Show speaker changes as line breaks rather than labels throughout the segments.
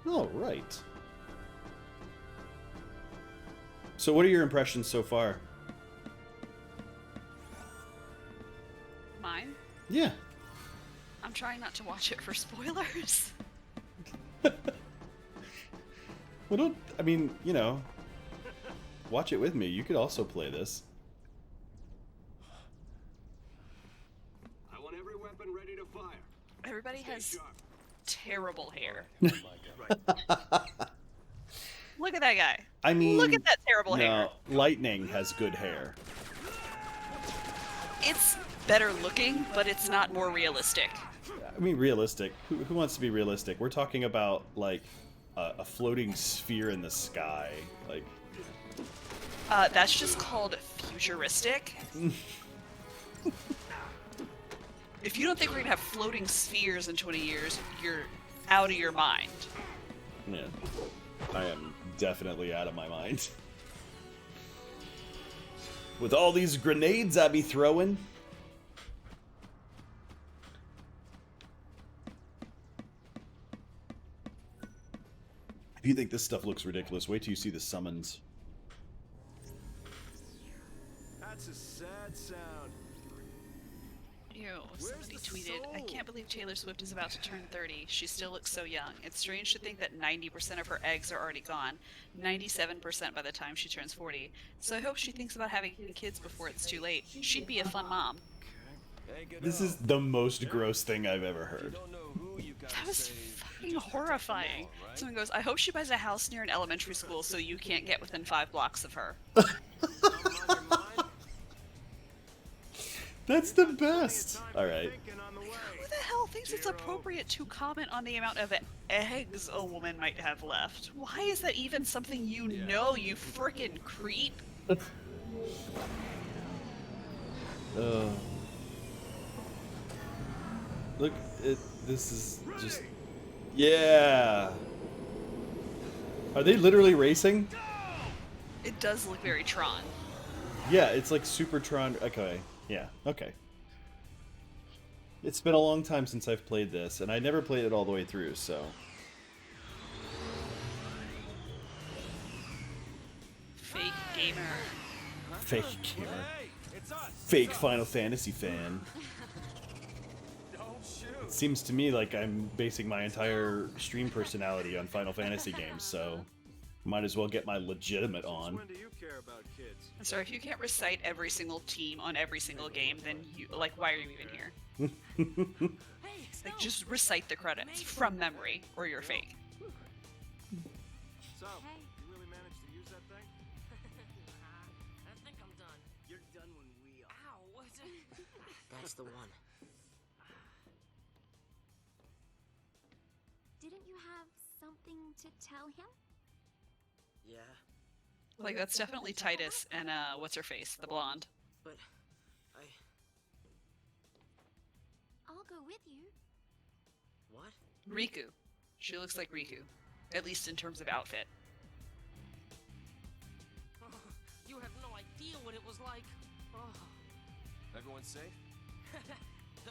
All right. So what are your impressions so far?
Mine?
Yeah.
I'm trying not to watch it for spoilers.
Well, don't... I mean, you know... Watch it with me. You could also play this.
I want every weapon ready to fire.
Everybody
Stay
has
sharp.
terrible hair.
Right.
Look at that guy.
I mean...
Look at that terrible hair.
No, Lightning has good hair.
It's better looking, but it's not more realistic.
I mean, realistic. Who wants to be realistic? We're talking about, like, a floating sphere in the sky. Like...
That's just called futuristic. If you don't think we're gonna have floating spheres in 20 years, you're out of your mind.
Yeah. I am definitely out of my mind. With all these grenades I be throwing. If you think this stuff looks ridiculous, wait till you see the summons.
That's a sad sound.
Ew,
Where's
somebody
the
tweeted, I
soul?
can't believe Taylor Swift is about to turn 30. She still looks so young. It's strange to think that 90% of her eggs are already gone. 97% by the time she turns 40. So I hope she thinks about having kids before it's too late. She'd be a fun mom.
Hey, good
This
on.
is the most gross thing I've ever
You
heard.
don't know who you gotta
That was
say.
fucking horrifying.
Come on, right?
Someone goes, I hope she buys a house near an elementary school so you can't get within 5 blocks of her.
Something on your mind?
That's the best. Alright.
Thinking on the way.
Who the hell thinks it's appropriate to comment on the amount of eggs a woman might have left? Why is that even something you know, you frickin' creep?
Look, this is just... Yeah! Are they literally racing?
It does look very Tron.
Yeah, it's like Super Tron. Okay, yeah, okay. It's been a long time since I've played this, and I never played it all the way through, so...
Fake gamer.
Fake gamer.
Hey, it's us.
Fake Final Fantasy fan.
Don't shoot.
It seems to me like I'm basing my entire stream personality on Final Fantasy games, so... Might as well get my legitimate on.
When do you care about kids?
Sorry, if you can't recite every single team on every single game, then you, like, why are you even here? Like, just recite the credits from memory, or you're fake.
So, you really managed to use that thing?
I think I'm done.
You're done when we are.
Ow, what?
That's the one.
Didn't you have something to tell him?
Yeah,
Like, that's definitely Titus and, what's her face? The blonde.
but I...
I'll go with you.
What?
Riku. She looks like Riku. At least in terms of outfit.
You have no idea what it was like. Oh.
Everyone safe?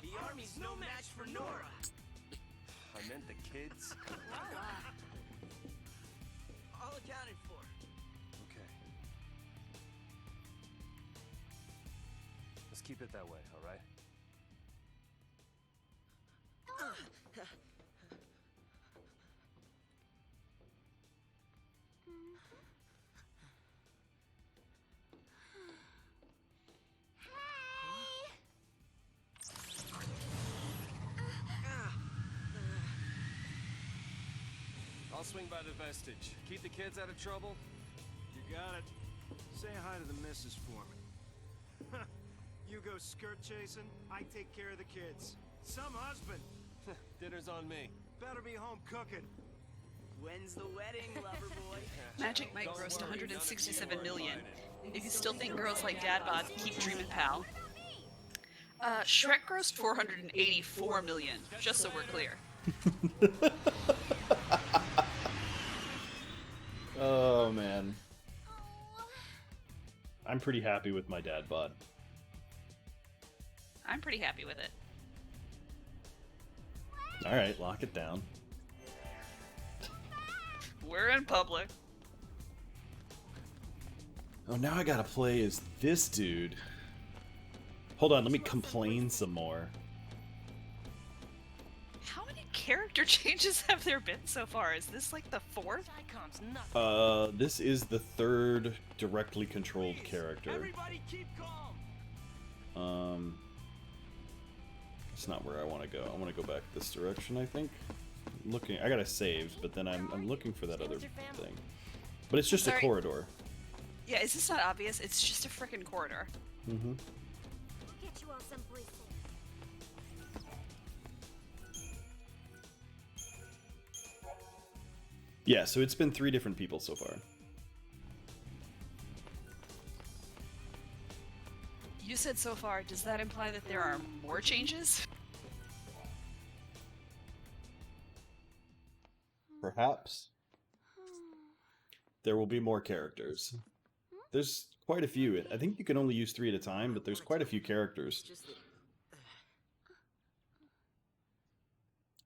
The army's no match for Nora.
I meant the kids.
All accounted for.
Okay. Let's keep it that way, all right? I'll swing by the vestige. Keep the kids out of trouble.
You got it. Say hi to the missus for me. You go skirt chasing, I take care of the kids. Some husband
Dinner's on me.
better be home cooking.
When's the wedding, lover boy?
Magic Mike
Don't
grossed
worry,
167
none of you are
million.
invited.
If you still think girls like Dad Bod, keep dreaming, pal. Shrek grossed 484 million, just so we're clear.
Oh, man. I'm pretty happy with my dad bod.
I'm pretty happy with it.
Alright, lock it down.
We're in public.
Oh, now I gotta play as this dude. Hold on, let me complain some more.
How many character changes have there been so far? Is this like the 4th?
Icons, nothing.
This is the 3rd directly controlled character.
Everybody keep calm.
It's not where I want to go. I want to go back this direction, I think. Looking, I gotta save, but then I'm looking for that other thing. But it's just a corridor.
Yeah, is this not obvious? It's just a frickin' corridor.
Mm-hmm.
We'll get you all some bracelets.
Yeah, so it's been 3 different people so far.
You said so far, does that imply that there are more changes?
Perhaps. There will be more characters. There's quite a few. I think you can only use 3 at a time, but there's quite a few characters.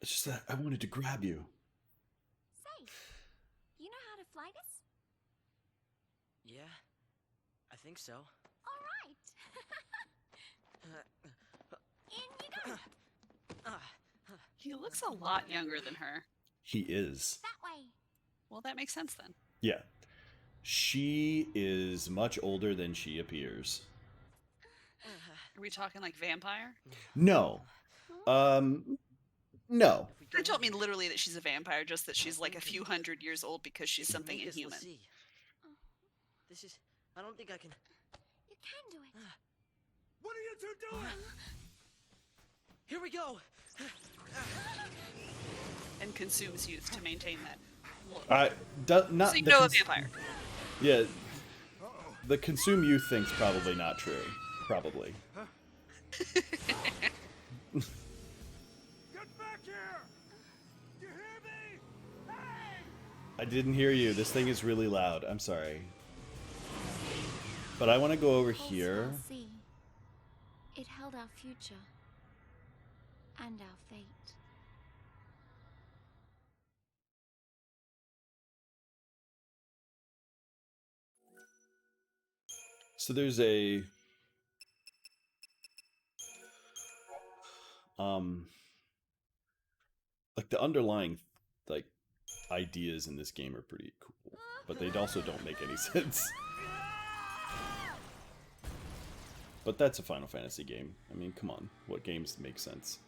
It's just that I wanted to grab you.
Say, you know how to fly this?
Yeah, I think so.
All right. In you go.
He looks a lot younger than her.
He is.
That way.
Well, that makes sense then.
Yeah. She is much older than she appears.
Are we talking like vampire?
No. No.
I don't mean literally that she's a vampire, just that she's like a few hundred years old because she's something
Vegas,
inhuman.
let's see. This is... I don't think I can...
You can do it.
What are you two doing?
Here we go!
And consumes youth to maintain that.
Not
So you
the
know a vampire.
Yeah. The consume youth thing's probably not true. Probably.
Get back here! You hear me? Hey!
I didn't hear you. This thing is really loud. I'm sorry. But I want to go over here.
Sea. It held our future and our fate.
So there's a like the underlying like ideas in this game are pretty cool, but they also don't make any sense. But that's a Final Fantasy game. I mean, come on. What games make sense?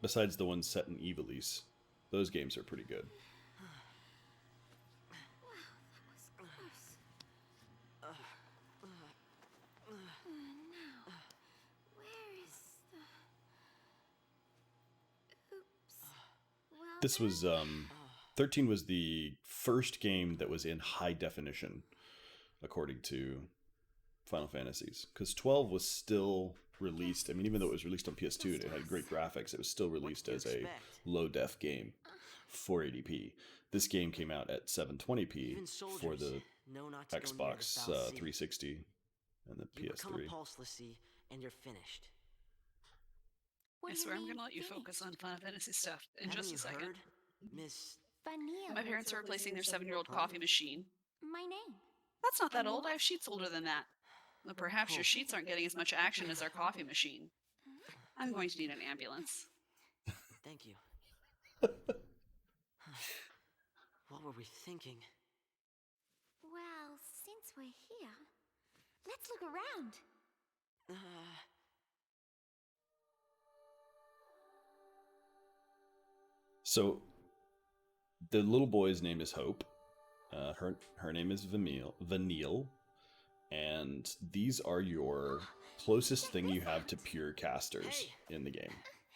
Besides the ones set in Ivalice. Those games are pretty good. This was, 13 was the first game that was in high definition, according to Final Fantasies. Because 12 was still released, I mean, even though it was released on PS2 and it had great graphics, it was still released as a low-def game, 480p. This game came out at 720p for the Xbox 360 and the
You become a
PS3.
pulseless and you're finished.
I swear I'm gonna let you focus on Final Fantasy stuff in
Haven't
just
you
a second.
heard, Miss?
Vanille.
My parents are replacing their 7-year-old coffee machine.
My name.
That's not that old. I have sheets older than that. But perhaps your sheets aren't getting as much action as our coffee machine. I'm going to need an ambulance.
Thank you. What were we thinking?
Well, since we're here, let's look around.
So, the little boy's name is Hope. Her name is Vanille. And these are your closest thing you have to pure casters in the game.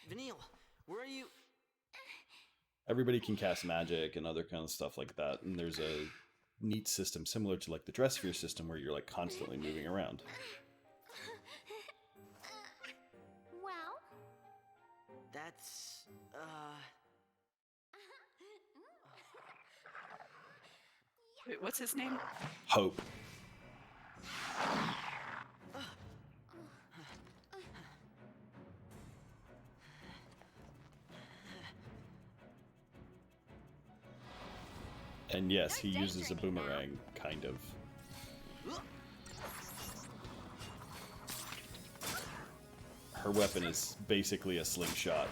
Vanille, where are you?
Everybody can cast magic and other kind of stuff like that. And there's a neat system similar to like the Dress Sphere system where you're like constantly moving around.
Well,
That's,
Wait, what's his name?
Hope. And yes, he uses a boomerang, kind of. Her weapon is basically a slingshot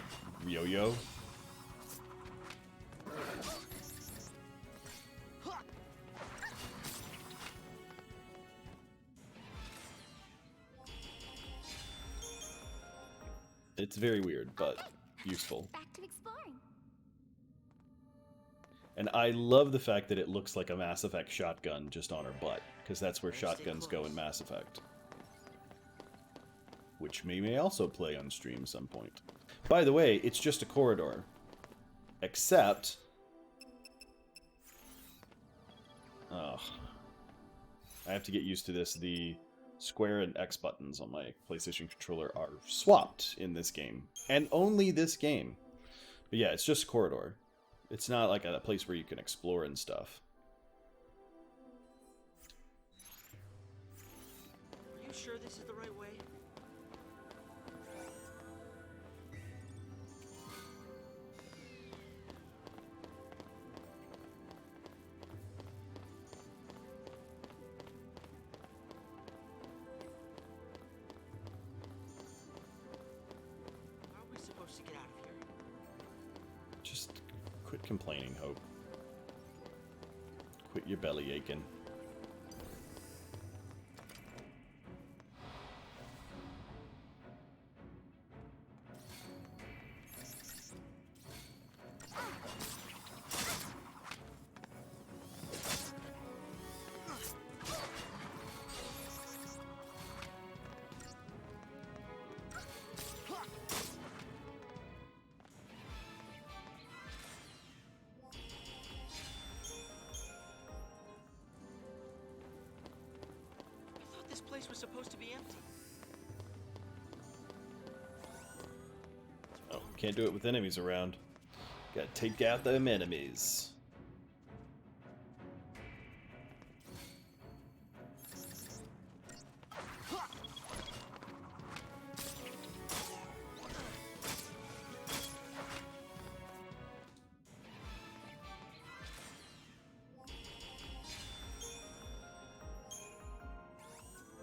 yo-yo. It's very weird, but useful.
Back to exploring.
And I love the fact that it looks like a Mass Effect shotgun just on her butt, because that's where shotguns go in Mass Effect. Which we may also play on stream some point. By the way, it's just a corridor. Except... Ugh. I have to get used to this. The square and X buttons on my PlayStation controller are swapped in this game. And only this game. But yeah, it's just a corridor. It's not like a place where you can explore and stuff.
Are you sure this is the right way? How are we supposed to get out of here?
Just quit complaining, Hope. Quit your belly aching.
I thought this place was supposed to be empty.
Oh, can't do it with enemies around. Gotta take out them enemies.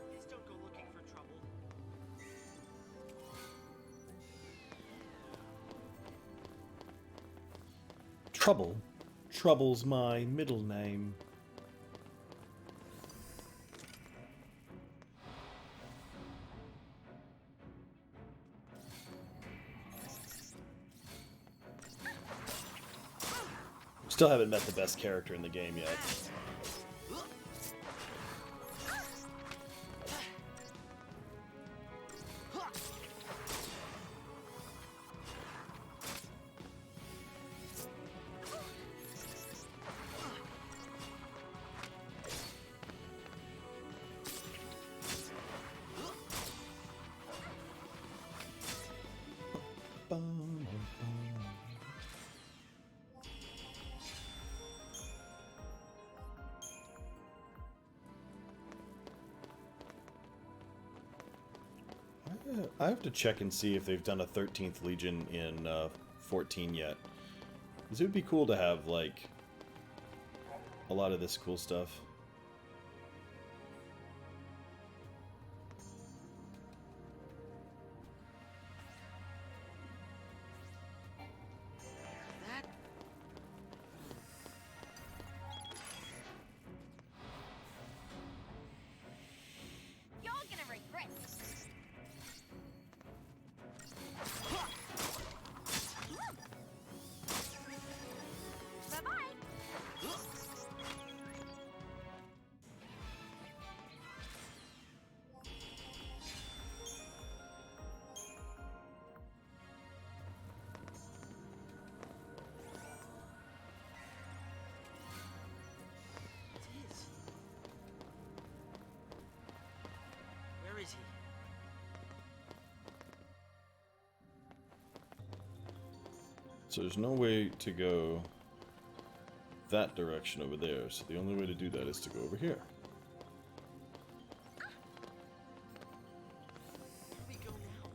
Please don't go looking for trouble.
Trouble. Trouble's my middle name. Still haven't met the best character in the game yet. I have to check and see if they've done a 13th Legion in 14 yet. Because it would be cool to have, like, a lot of this cool stuff.
That?
You're gonna regret this. Bye-bye.
It is. Where is he?
So there's no way to go that direction over there, so the only way to do that is to go over here.
Where do we go now?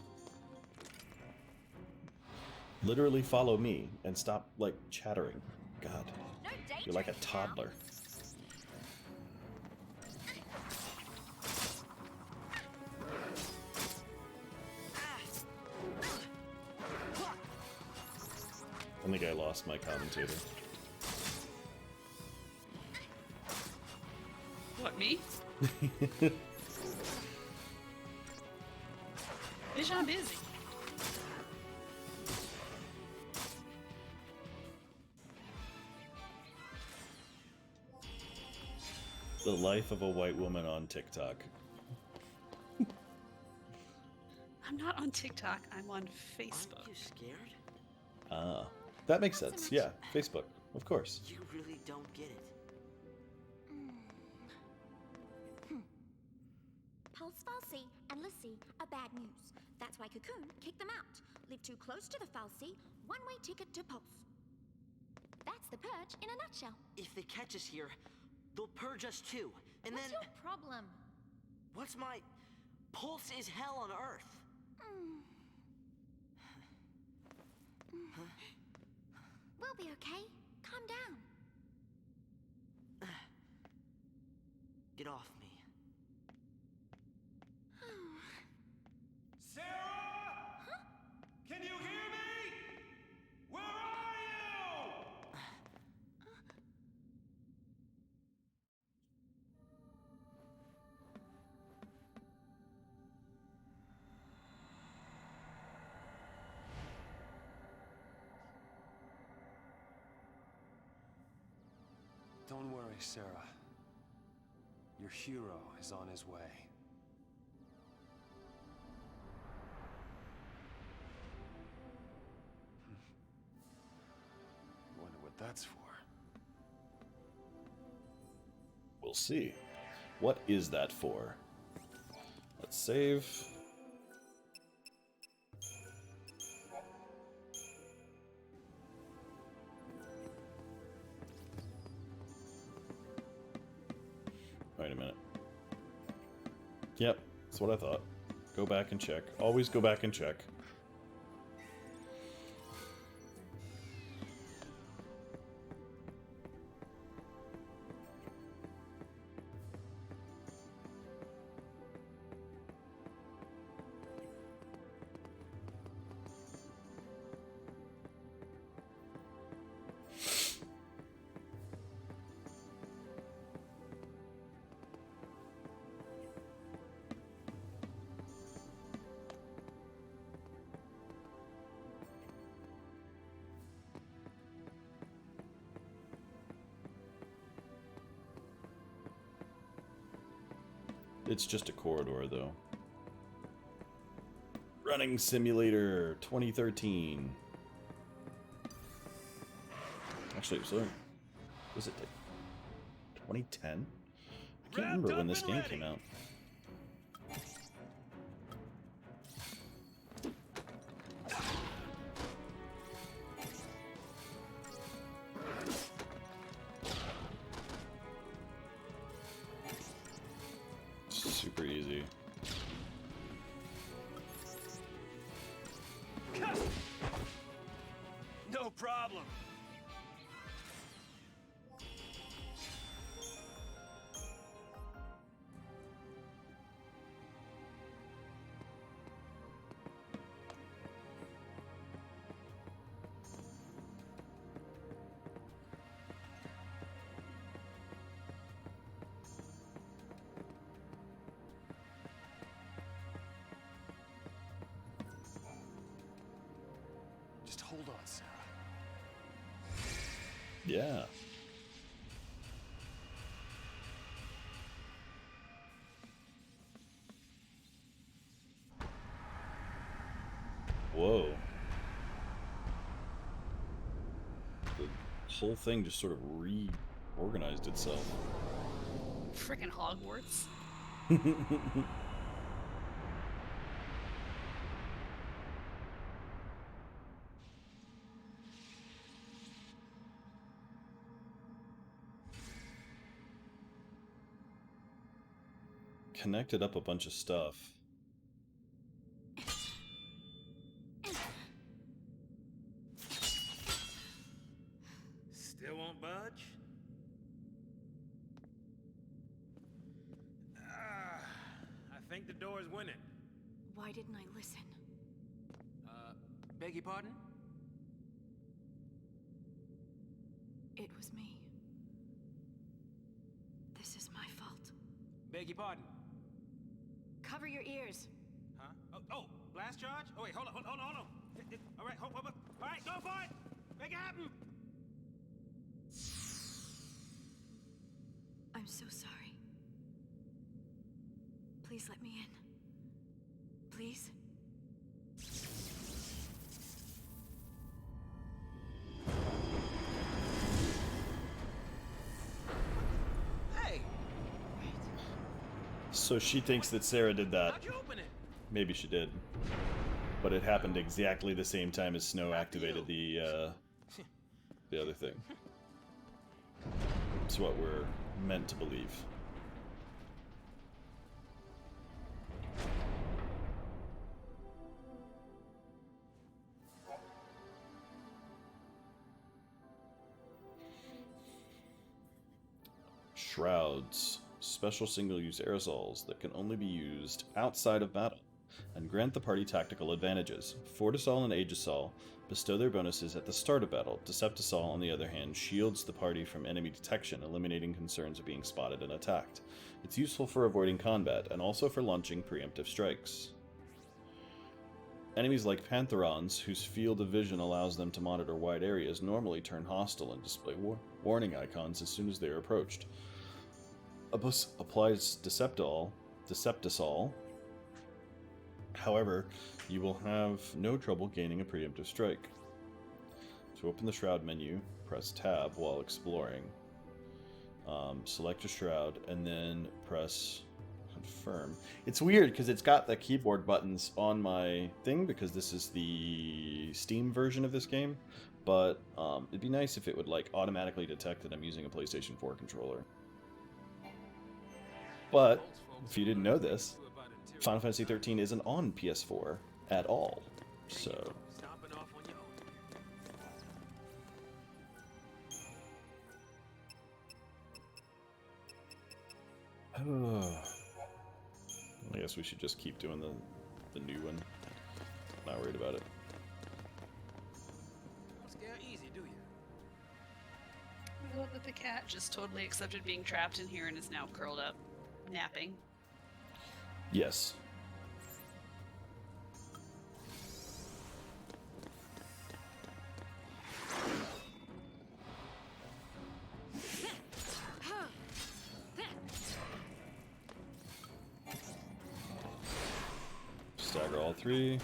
Literally follow me and stop, like, chattering. God.
No danger
You're like a toddler. I think I lost my commentator.
What, me? Bitch, I'm busy.
The life of a white woman on TikTok.
I'm not on TikTok, I'm on Facebook.
Aren't you scared?
Ah, that makes sense. Yeah, Facebook, of course.
You really don't get it.
Pulse Falsey and Lissy are bad news. That's why Cocoon kicked them out. Live too close to the Falsey, one-way ticket to Pulse. That's the purge in a nutshell.
If they catch us here, they'll purge us too. And
What's
then...
your problem?
What's my... Pulse is hell on Earth.
We'll be okay. Calm down.
Get off me.
Sarah? Huh? Can you hear me? Where are you?
Don't worry, Sarah. Your hero is on his way. Wonder what that's for.
We'll see. What is that for? Let's save. Wait a minute. Yep, that's what I thought. Go back and check. Always go back and check. It's just a corridor, though. Running Simulator 2013. Actually, so was it 2010? I can't remember when this game came out. Super easy.
No problem.
Just hold on, Sarah.
Yeah. Whoa. The whole thing just sort of reorganized itself.
Frickin' Hogwarts.
Connected up a bunch of stuff.
Still won't budge? winning.
Why didn't I listen?
Beg your pardon?
It was me. This is my fault.
Beg your pardon?
Cover your ears.
Huh? Oh, blast charge? Oh, wait, hold on. All right, hold. All right, go for it! Make it happen!
I'm so sorry. Please let me in. Please?
Hey!
So she thinks that Sarah did that.
How'd you open it?
Maybe she did. But it happened exactly the same time as Snow activated the other thing. It's what we're meant to believe. Shrouds. Special single-use aerosols that can only be used outside of battle and grant the party tactical advantages. Fortisol and Aegisol bestow their bonuses at the start of battle. Deceptisol, on the other hand, shields the party from enemy detection, eliminating concerns of being spotted and attacked. It's useful for avoiding combat and also for launching preemptive strikes. Enemies like Pantherons, whose field of vision allows them to monitor wide areas, normally turn hostile and display warning icons as soon as they are approached. Applies Deceptisol. However, you will have no trouble gaining a preemptive strike. To open the Shroud menu, press Tab while exploring. Select a Shroud, and then press Confirm. It's weird, because it's got the keyboard buttons on my thing, because this is the Steam version of this game, but it'd be nice if it would like automatically detect that I'm using a PlayStation 4 controller. But, if you didn't know this, Final Fantasy XIII isn't on PS4 at all, so...
Stomping off on your own.
I guess we should just keep doing the new one. Not worried about it.
Don't scare easy, do you?
I love that the cat just totally accepted being trapped in here and is now curled up, napping.
Yes. Stagger all three.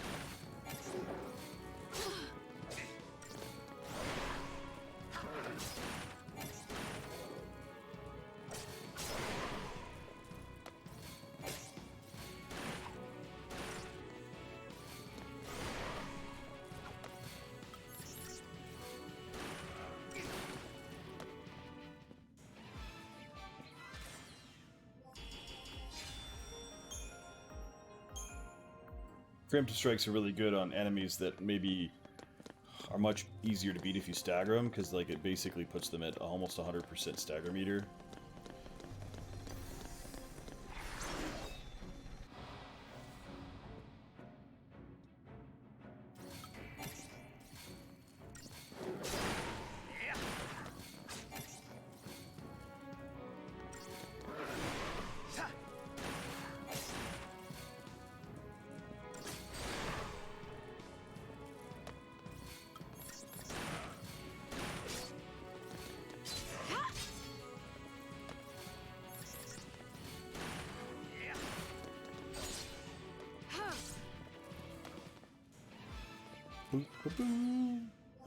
Preemptive strikes are really good on enemies that maybe are much easier to beat if you stagger them, because like it basically puts them at almost 100% stagger meter.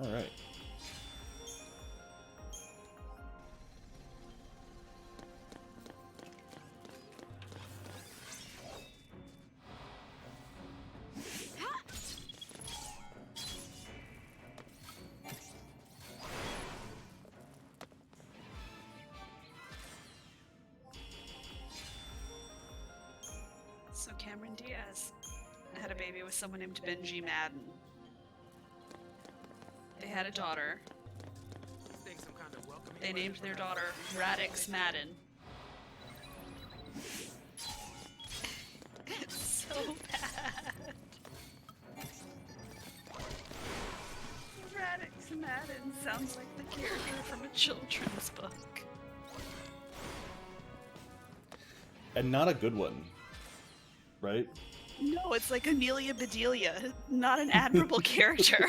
Alright.
So Cameron Diaz had a baby with someone named Benji Madden. They had a daughter. They named their daughter Radix Madden. It's so bad. Radix Madden sounds like the character from a children's book.
And not a good one, right?
No, it's like Amelia Bedelia, not an admirable character.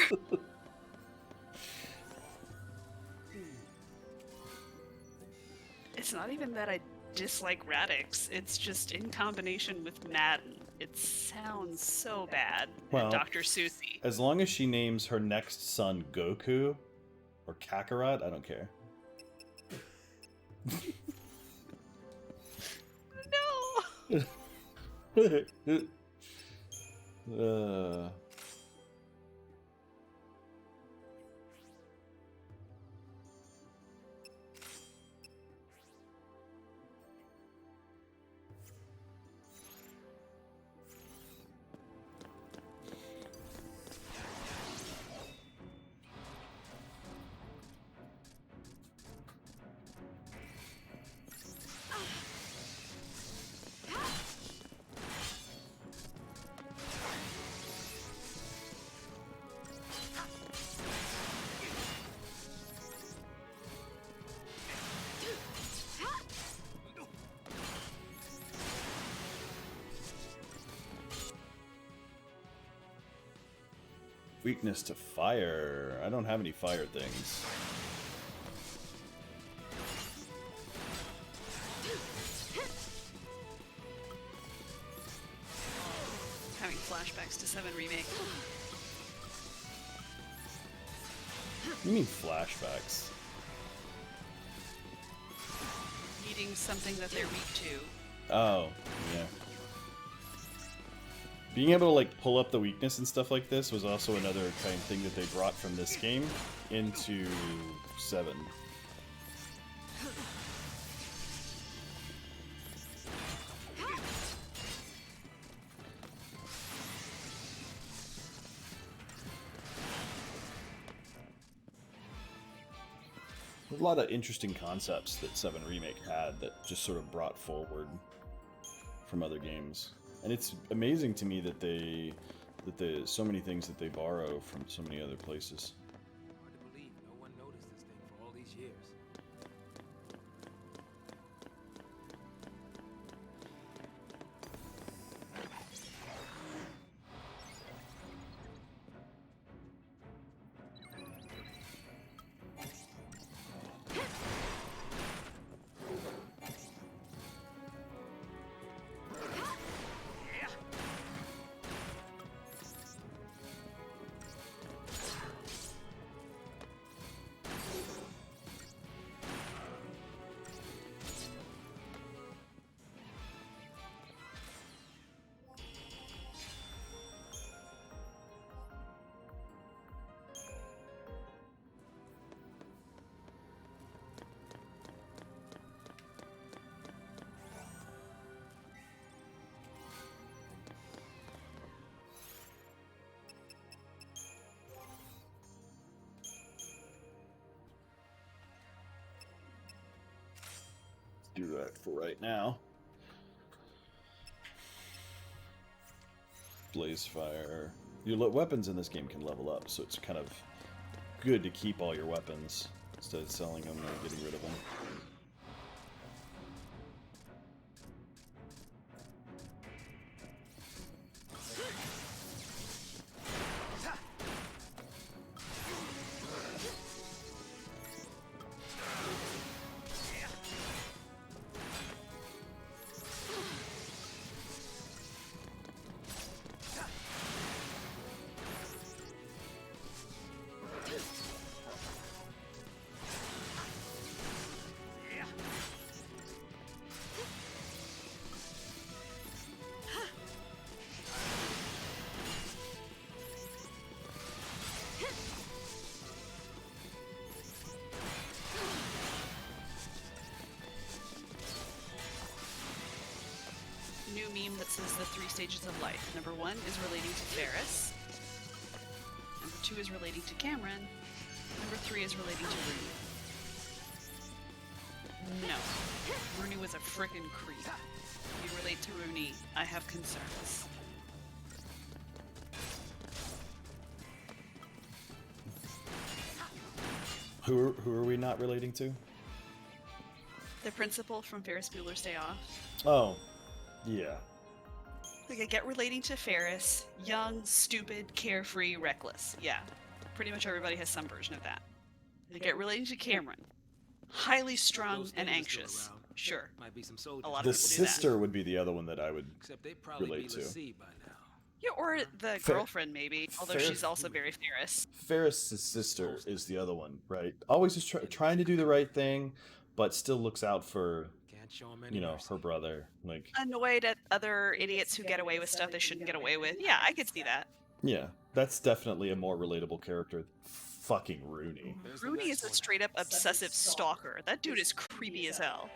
It's not even that I dislike Radix, it's just in combination with Madden. It sounds so bad.
Well,
and Dr. Susie.
As long as she names her next son Goku or Kakarot, I don't care.
No!
Weakness to fire. I don't have any fire things.
Having flashbacks to 7 Remake.
You mean flashbacks?
Needing something that they're weak to.
Oh, yeah. Being able to like pull up the weakness and stuff like this was also another kind of thing that they brought from this game into 7. A lot of interesting concepts that 7 Remake had that just sort of brought forward from other games. And it's amazing to me that so many things that they borrow from so many other places.
Hard to believe no one noticed this thing for all these years.
Do that for right now. Blaze fire. Your weapons in this game can level up, so it's kind of good to keep all your weapons instead of selling them or getting rid of them.
New meme that says the 3 stages of life. Number 1 is relating to Ferris. Number 2 is relating to Cameron. Number 3 is relating to Rooney. No. Rooney was a frickin' creep. You relate to Rooney, I have concerns.
Who are we not relating to?
The principal from Ferris Bueller's Day Off.
Oh, yeah.
Like, I get relating to Ferris. Young, stupid, carefree, reckless. Yeah. Pretty much everybody has some version of that. I get relating to Cameron. Highly strung
Those
and
things are still
anxious.
around.
Sure.
Might be some soldiers.
A lot
The
of people do that.
sister would be the other one that I would
Except they'd probably
relate
be
to.
Lassie by now.
Yeah, or the
Fer-
girlfriend, maybe. Although
Fer-
she's also very Ferris.
Ferris's sister is the other one, right? Always just trying to do the right thing, but still looks out for,
Can't show 'em any mercy.
her brother. Like,
Annoyed at other idiots who get away with stuff they shouldn't get away with. Yeah, I could see that.
yeah, that's definitely a more relatable character. Fucking Rooney.
There's the
Rooney
next
is a
one.
straight up obsessive stalker. That dude is creepy as hell.